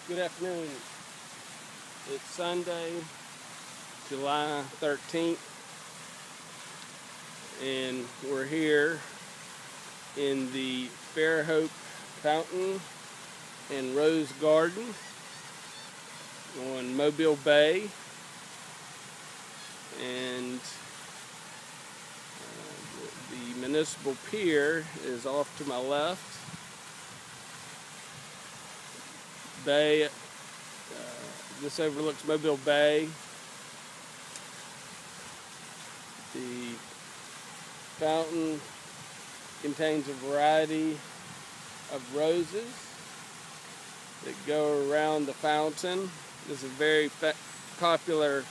Good afternoon. It's Sunday, July 13th, and we're here in the Fairhope Fountain and Rose Garden on Mobile Bay, and the Municipal Pier is off to my left. Bay, this overlooks Mobile Bay. The fountain contains a variety of roses that go around the fountain. This is a very popular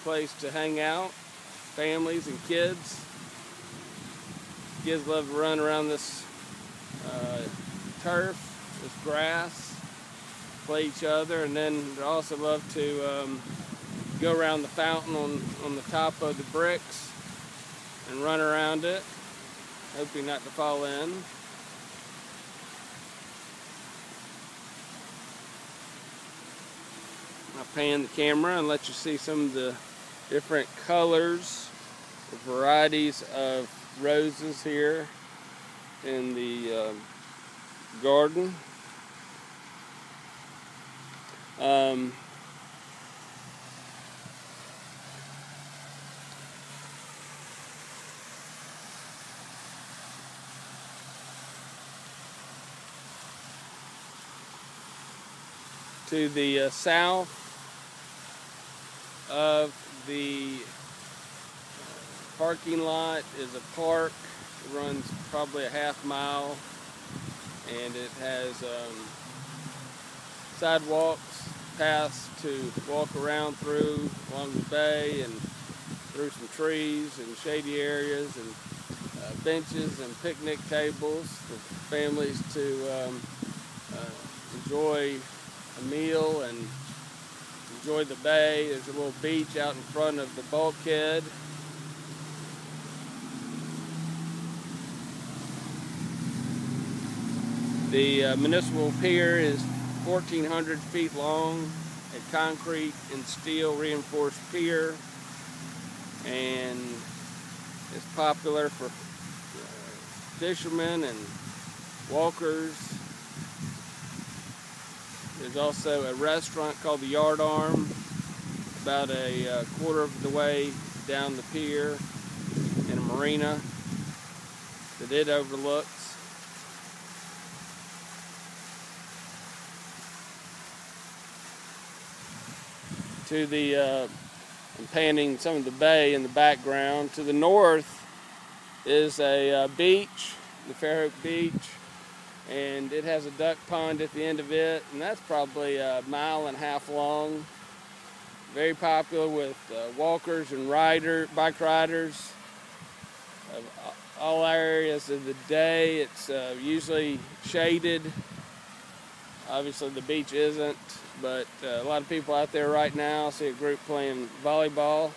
place to hang out, families and kids. Kids love to run around this turf, this grass, play each other, and then they also love to go around the fountain on the top of the bricks and run around it, hoping not to fall in. I'll pan the camera and let you see some of the different colors, the varieties of roses here in the garden. To the south of the parking lot is a park. It runs probably a half mile, and it has sidewalks, paths to walk around through along the bay and through some trees and shady areas, and benches and picnic tables for families to enjoy a meal and enjoy the bay. There's a little beach out in front of the bulkhead. The Municipal Pier is 1,400 feet long, a concrete and steel reinforced pier, and it's popular for fishermen and walkers. There's also a restaurant called the Yard Arm about a quarter of the way down the pier, and a marina that it overlooks. To the, I'm panning some of the bay in the background. To the north is a beach, the Fairhope Beach, and it has a duck pond at the end of it, and that's probably a mile and a half long. Very popular with walkers and bike riders of all areas of the day. It's usually shaded. Obviously the beach isn't, but a lot of people out there right now. I see a group playing volleyball.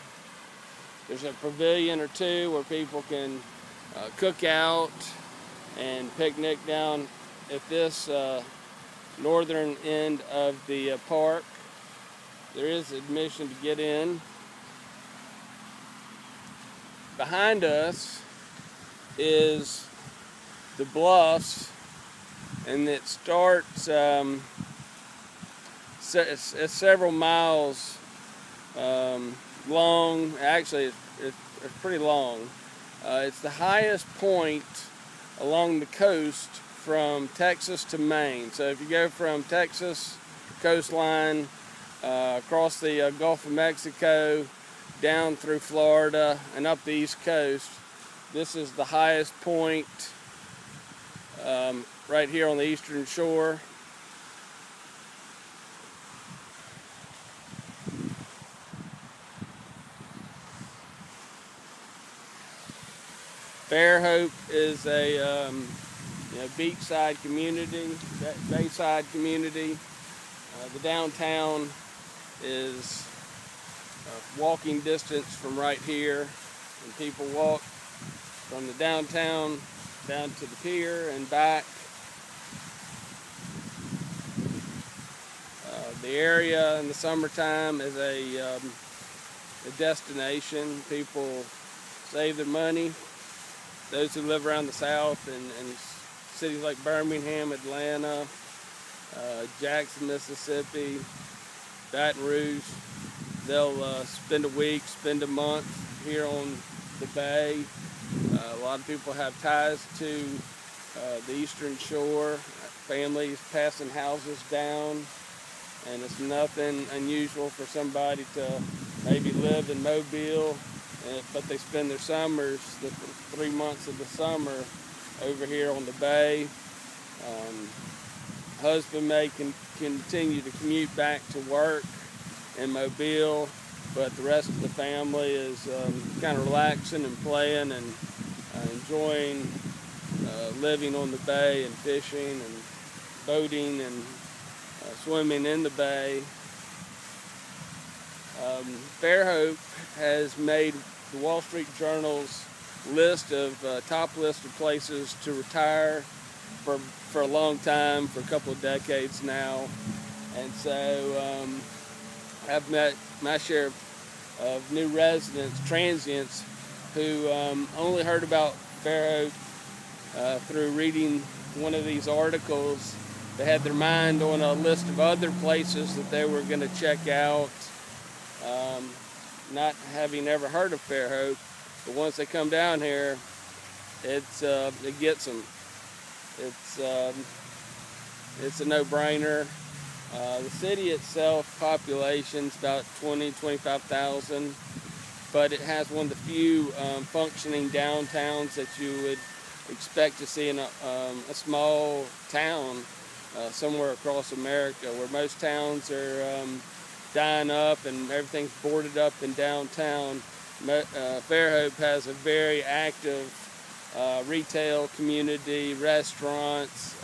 There's a pavilion or two where people can cook out and picnic down at this northern end of the park. There is admission to get in. Behind us is the Bluffs, and it starts it's several miles long. Actually, it's pretty long. It's the highest point along the coast from Texas to Maine. So if you go from Texas coastline across the Gulf of Mexico down through Florida and up the East Coast, this is the highest point right here on the eastern shore. Fairhope is a beachside community, bayside community. The downtown is walking distance from right here, and people walk from the downtown down to the pier and back. The area in the summertime is a destination. People save their money. Those who live around the South and cities like Birmingham, Atlanta, Jackson, Mississippi, Baton Rouge, they'll spend a week, spend a month here on the bay. A lot of people have ties to the Eastern Shore, families passing houses down, and it's nothing unusual for somebody to maybe live in Mobile, but they spend their summers, the 3 months of the summer, over here on the bay. Husband may continue to commute back to work in Mobile, but the rest of the family is kind of relaxing and playing and enjoying living on the bay and fishing and boating and swimming in the bay. Fairhope has made the Wall Street Journal's list of top list of places to retire for a long time, for a couple of decades now, and so I've met my share of new residents, transients, who only heard about Fairhope through reading one of these articles. They had their mind on a list of other places that they were going to check out, not having ever heard of Fairhope. But once they come down here, it gets them. It's a no-brainer. The city itself, population's about 25,000, but it has one of the few functioning downtowns that you would expect to see in a small town somewhere across America, where most towns are dying up and everything's boarded up in downtown. Fairhope has a very active retail community, restaurants,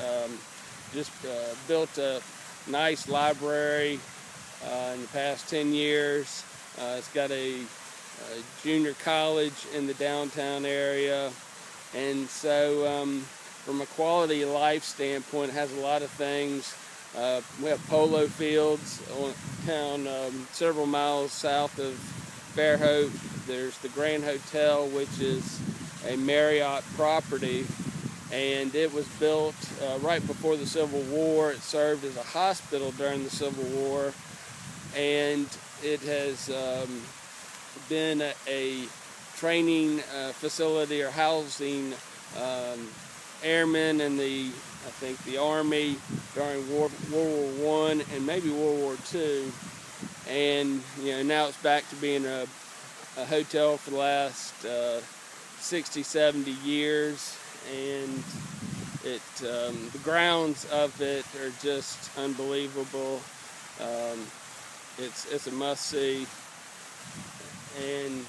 just built a nice library in the past 10 years. It's got a junior college in the downtown area, and so from a quality of life standpoint, it has a lot of things. We have polo fields down several miles south of Fairhope. There's the Grand Hotel, which is a Marriott property, and it was built right before the Civil War. It served as a hospital during the Civil War, and it has been a training facility or housing airmen in I think the Army during World War I and maybe World War II, and now it's back to being a hotel for the last 60, 70 years, and the grounds of it are just unbelievable. It's a must-see, and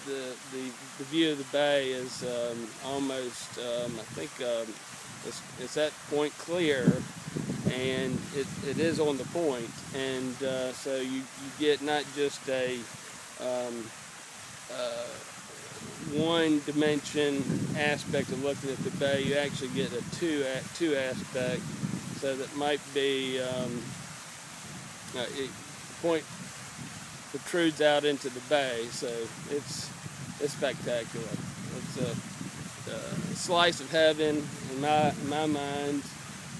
the view of the bay is almost, I think it's at point clear, and it is on the point, and so you get not just a one dimension aspect of looking at the bay, you actually get a two aspect, so that might be the point protrudes out into the bay, so it's spectacular. It's a slice of heaven in my mind,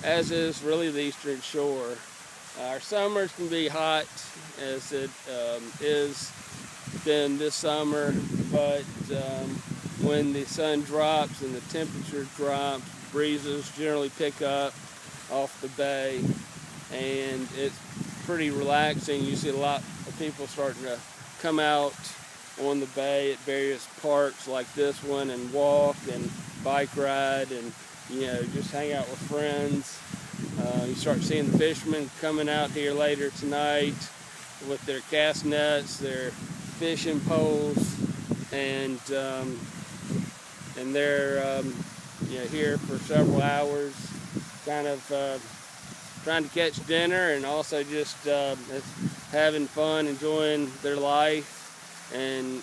as is really the Eastern Shore. Our summers can be hot, as it is been this summer, but when the sun drops and the temperature drops, breezes generally pick up off the bay, and it's pretty relaxing. You see a lot of people starting to come out on the bay at various parks like this one and walk and bike ride and just hang out with friends. You start seeing the fishermen coming out here later tonight with their cast nets, their fishing poles, and they're here for several hours, kind of trying to catch dinner and also just having fun, enjoying their life, and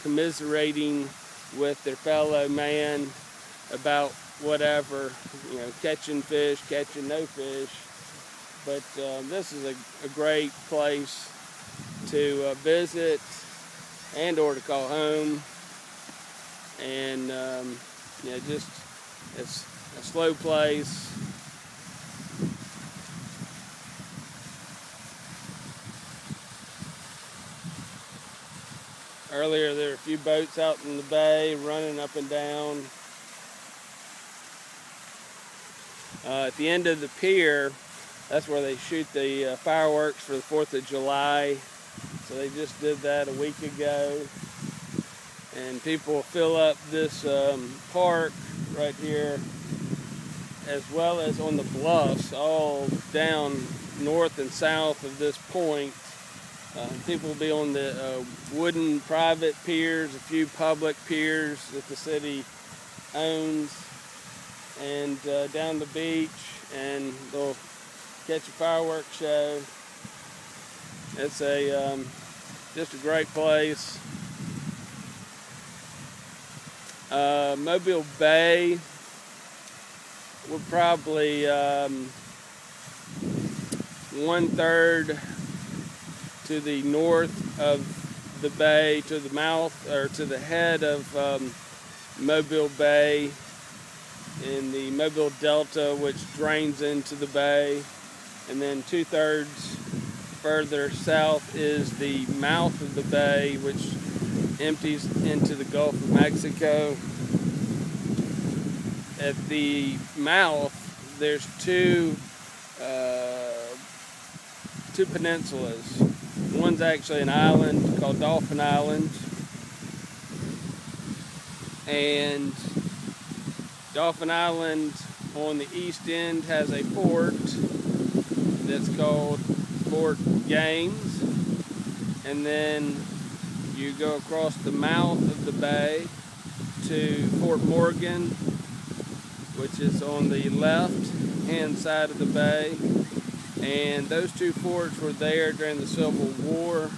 commiserating with their fellow man about whatever, catching fish, catching no fish. But this is a great place to visit and or to call home. And just it's a slow place. Earlier there were a few boats out in the bay running up and down. At the end of the pier, that's where they shoot the fireworks for the 4th of July. So they just did that a week ago. And people fill up this park right here, as well as on the bluffs, all down north and south of this point. People will be on the wooden private piers, a few public piers that the city owns, and down the beach, and they'll catch a fireworks show. It's just a great place. Mobile Bay, we're probably 1/3 to the north of the bay, to the mouth or to the head of Mobile Bay in the Mobile Delta, which drains into the bay, and then 2/3 further south is the mouth of the bay, which empties into the Gulf of Mexico. At the mouth, there's two peninsulas. One's actually an island called Dolphin Island, and Dolphin Island on the east end has a fort that's called Fort Gaines, and then you go across the mouth of the bay to Fort Morgan, which is on the left hand side of the bay. And those two forts were there during the Civil War,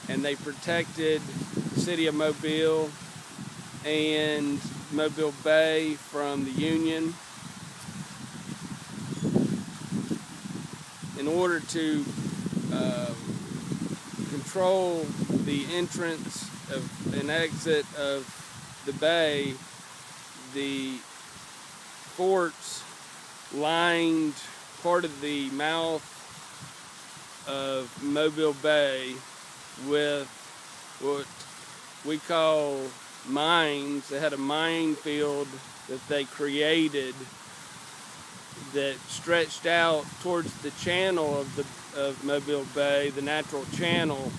and they protected the city of Mobile and Mobile Bay from the Union. In order to control the entrance and exit of the bay, the forts lined part of the mouth of Mobile Bay with what we call mines. They had a minefield that they created that stretched out towards the channel of Mobile Bay, the natural channel,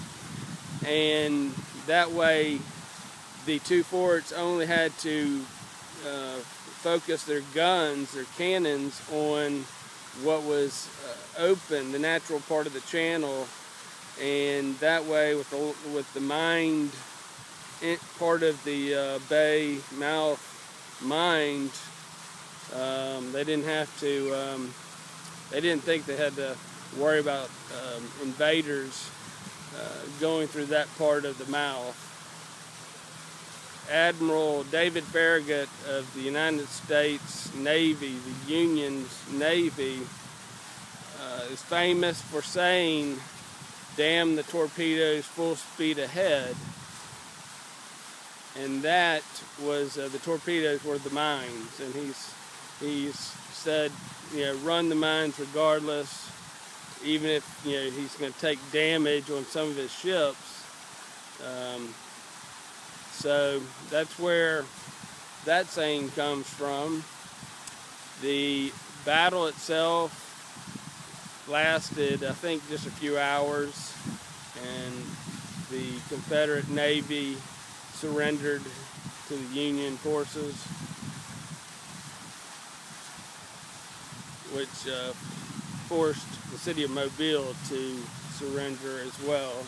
and that way the two forts only had to focus their guns, their cannons, on what was open, the natural part of the channel, and that way with the mined part of the bay mouth mined, they didn't have to, they didn't think they had to worry about invaders going through that part of the mouth. Admiral David Farragut of the United States Navy, the Union's Navy, is famous for saying, "Damn the torpedoes, full speed ahead." And that was, the torpedoes were the mines. And he's said, run the mines regardless, even if, he's going to take damage on some of his ships. So that's where that saying comes from. The battle itself lasted, I think, just a few hours, and the Confederate Navy surrendered to the Union forces, which forced the city of Mobile to surrender as well.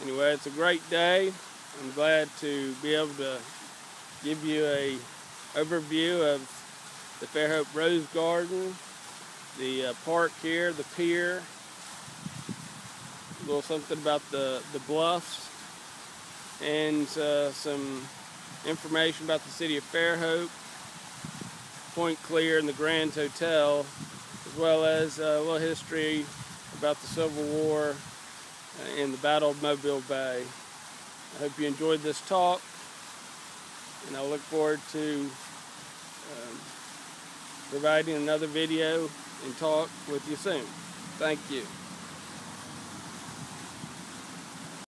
Anyway, it's a great day. I'm glad to be able to give you a overview of the Fairhope Rose Garden, the park here, the pier, a little something about the Bluffs, and some information about the city of Fairhope, Point Clear, and the Grand Hotel, as well as a little history about the Civil War and the Battle of Mobile Bay. I hope you enjoyed this talk, and I look forward to providing another video and talk with you soon. Thank you.